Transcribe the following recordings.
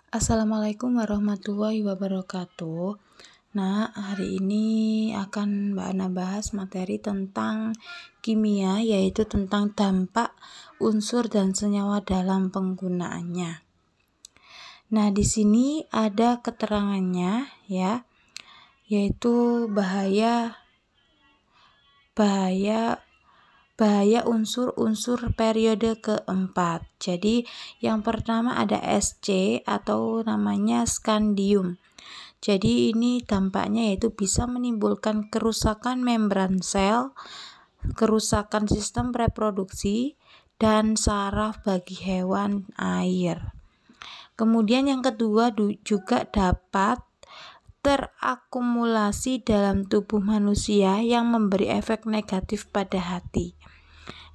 Assalamualaikum warahmatullahi wabarakatuh. Nah, hari ini akan Mbak Ana bahas materi tentang kimia, yaitu tentang dampak unsur dan senyawa dalam penggunaannya. Nah, di sini ada keterangannya ya, yaitu bahaya unsur-unsur periode keempat. Jadi yang pertama ada Sc atau namanya scandium. Jadi ini dampaknya yaitu bisa menimbulkan kerusakan membran sel, kerusakan sistem reproduksi, dan saraf bagi hewan air. Kemudian yang kedua juga dapat terakumulasi dalam tubuh manusia yang memberi efek negatif pada hati.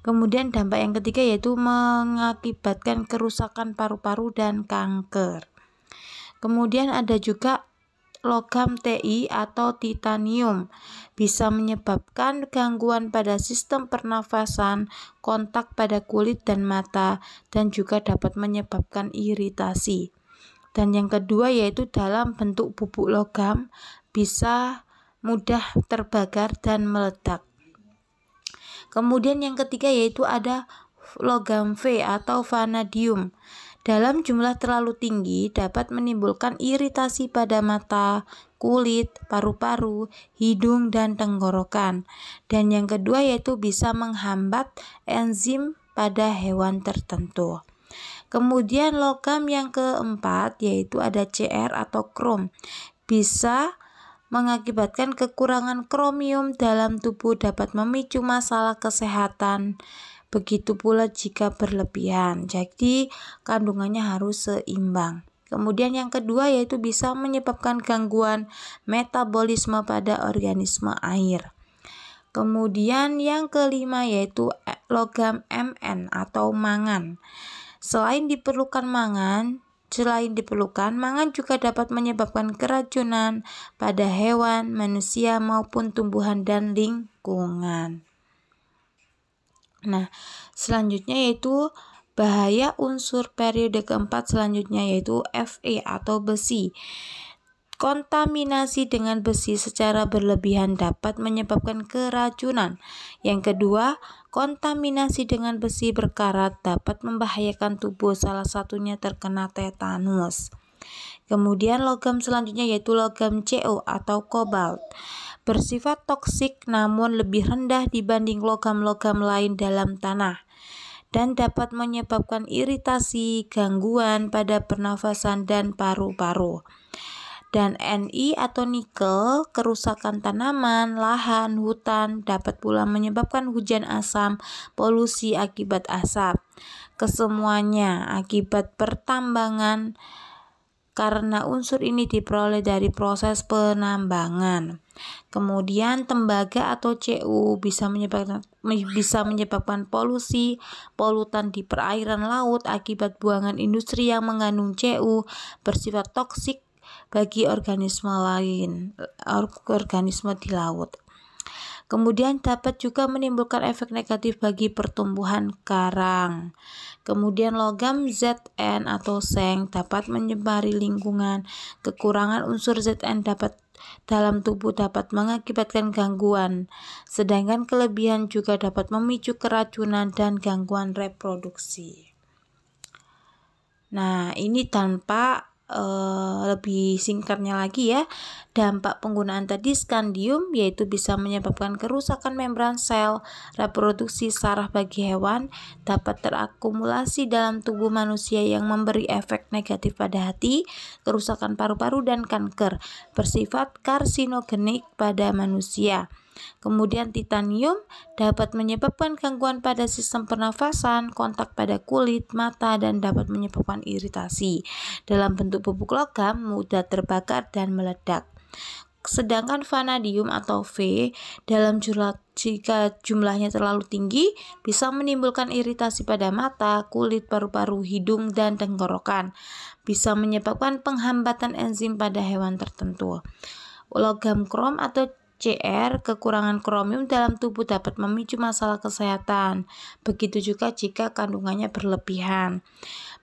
Kemudian dampak yang ketiga yaitu mengakibatkan kerusakan paru-paru dan kanker. Kemudian ada juga logam Ti atau titanium, bisa menyebabkan gangguan pada sistem pernafasan, kontak pada kulit dan mata, dan juga dapat menyebabkan iritasi. Dan yang kedua yaitu dalam bentuk bubuk logam, bisa mudah terbakar dan meledak. Kemudian yang ketiga yaitu ada logam V atau vanadium. Dalam jumlah terlalu tinggi dapat menimbulkan iritasi pada mata, kulit, paru-paru, hidung, dan tenggorokan. Dan yang kedua yaitu bisa menghambat enzim pada hewan tertentu. Kemudian logam yang keempat yaitu ada Cr atau krom, bisa mengakibatkan kekurangan kromium dalam tubuh, dapat memicu masalah kesehatan. Begitu pula jika berlebihan, jadi kandungannya harus seimbang. Kemudian yang kedua yaitu bisa menyebabkan gangguan metabolisme pada organisme air. Kemudian yang kelima yaitu logam Mn atau mangan. Selain diperlukan, mangan juga dapat menyebabkan keracunan pada hewan, manusia maupun tumbuhan dan lingkungan. Nah, selanjutnya yaitu bahaya unsur periode keempat selanjutnya yaitu Fe atau besi. Kontaminasi dengan besi secara berlebihan dapat menyebabkan keracunan. Yang kedua, kontaminasi dengan besi berkarat dapat membahayakan tubuh, salah satunya terkena tetanus. Kemudian logam selanjutnya yaitu logam Co atau kobalt. Bersifat toksik namun lebih rendah dibanding logam-logam lain dalam tanah, dan dapat menyebabkan iritasi, gangguan pada pernafasan dan paru-paru. Dan Ni atau nikel, kerusakan tanaman, lahan, hutan, dapat pula menyebabkan hujan asam, polusi akibat asap. Kesemuanya akibat pertambangan karena unsur ini diperoleh dari proses penambangan. Kemudian tembaga atau Cu bisa menyebabkan polusi, polutan di perairan laut akibat buangan industri yang mengandung Cu, bersifat toksik bagi organisme di laut. Kemudian dapat juga menimbulkan efek negatif bagi pertumbuhan karang. Kemudian logam Zn atau seng dapat menyebari lingkungan. Kekurangan unsur Zn dalam tubuh dapat mengakibatkan gangguan, sedangkan kelebihan juga dapat memicu keracunan dan gangguan reproduksi. Nah, ini tanpa lebih singkatnya lagi ya, dampak penggunaan tadi scandium yaitu bisa menyebabkan kerusakan membran sel, reproduksi, saraf bagi hewan, dapat terakumulasi dalam tubuh manusia yang memberi efek negatif pada hati, kerusakan paru-paru dan kanker, bersifat karsinogenik pada manusia. Kemudian titanium dapat menyebabkan gangguan pada sistem pernafasan, kontak pada kulit, mata, dan dapat menyebabkan iritasi. Dalam bentuk bubuk logam mudah terbakar dan meledak. Sedangkan vanadium atau V jika jumlahnya terlalu tinggi bisa menimbulkan iritasi pada mata, kulit, paru-paru, hidung, dan tenggorokan. Bisa menyebabkan penghambatan enzim pada hewan tertentu. Logam krom atau Cr, kekurangan kromium dalam tubuh dapat memicu masalah kesehatan. Begitu juga jika kandungannya berlebihan.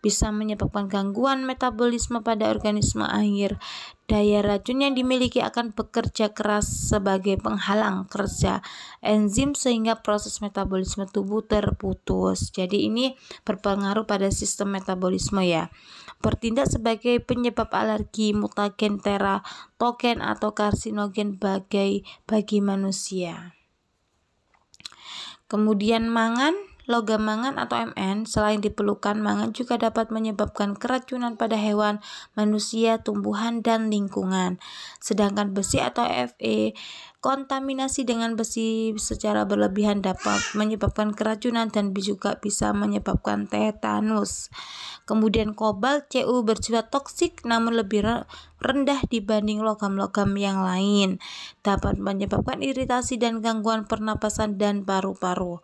bisa menyebabkan gangguan metabolisme pada organisme air. Daya racun yang dimiliki akan bekerja keras sebagai penghalang kerja enzim sehingga proses metabolisme tubuh terputus. Jadi ini berpengaruh pada sistem metabolisme ya. Bertindak sebagai penyebab alergi, mutagen, teratogen atau karsinogen bagi manusia. Kemudian logam mangan atau Mn, selain diperlukan, mangan juga dapat menyebabkan keracunan pada hewan, manusia, tumbuhan, dan lingkungan. Sedangkan besi atau Fe, kontaminasi dengan besi secara berlebihan dapat menyebabkan keracunan dan juga bisa menyebabkan tetanus. Kemudian kobalt, Cu, bersifat toksik namun lebih rendah dibanding logam-logam yang lain, dapat menyebabkan iritasi dan gangguan pernapasan dan paru-paru.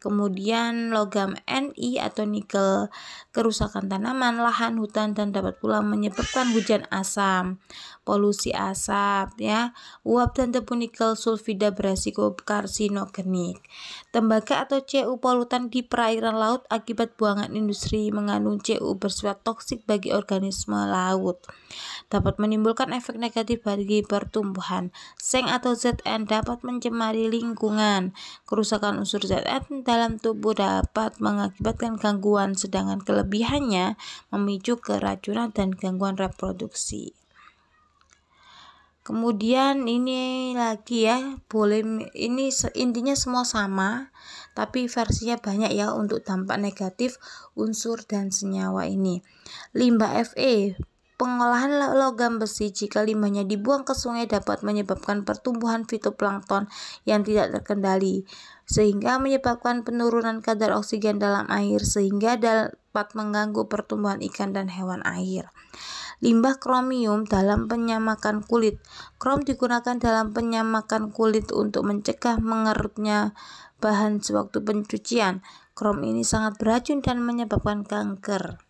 Kemudian logam Ni atau nikel, kerusakan tanaman, lahan, hutan, dan dapat pula menyebabkan hujan asam, polusi asap ya. Uap dan debu nikel sulfida beresiko karsinogenik. Tembaga atau Cu, polutan di perairan laut akibat buangan industri mengandung Cu bersifat toksik bagi organisme laut, dapat menimbulkan efek negatif bagi pertumbuhan. Seng atau Zn dapat mencemari lingkungan. Kerusakan unsur Zn dalam tubuh dapat mengakibatkan gangguan, sedangkan kelebihannya memicu keracunan dan gangguan reproduksi. Kemudian ini lagi ya, ini intinya semua sama, tapi versinya banyak ya untuk dampak negatif unsur dan senyawa ini. Limbah Fe, pengolahan logam besi, jika limbahnya dibuang ke sungai dapat menyebabkan pertumbuhan fitoplankton yang tidak terkendali, sehingga menyebabkan penurunan kadar oksigen dalam air sehingga dapat mengganggu pertumbuhan ikan dan hewan air. Limbah kromium dalam penyamakan kulit. Krom digunakan dalam penyamakan kulit untuk mencegah mengerutnya bahan sewaktu pencucian. Krom ini sangat beracun dan menyebabkan kanker.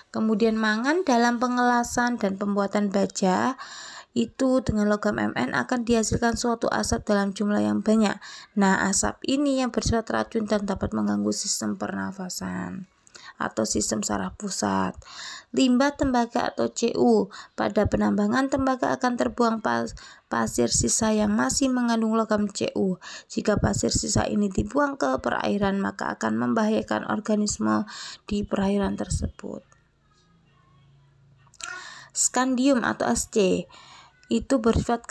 Kemudian mangan dalam pengelasan dan pembuatan baja, itu dengan logam Mn akan dihasilkan suatu asap dalam jumlah yang banyak. Nah, asap ini yang bersifat racun dan dapat mengganggu sistem pernafasan atau sistem saraf pusat. Limbah tembaga atau Cu, pada penambangan tembaga akan terbuang pasir sisa yang masih mengandung logam Cu. Jika pasir sisa ini dibuang ke perairan, maka akan membahayakan organisme di perairan tersebut. Scandium atau Sc, itu bersifat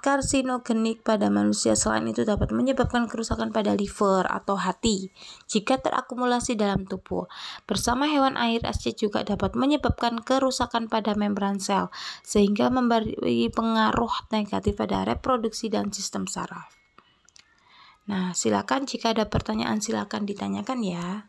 karsinogenik pada manusia. Selain itu dapat menyebabkan kerusakan pada liver atau hati jika terakumulasi dalam tubuh. Bersama hewan air, Sc juga dapat menyebabkan kerusakan pada membran sel sehingga memberi pengaruh negatif pada reproduksi dan sistem saraf. Nah, silakan jika ada pertanyaan silakan ditanyakan ya.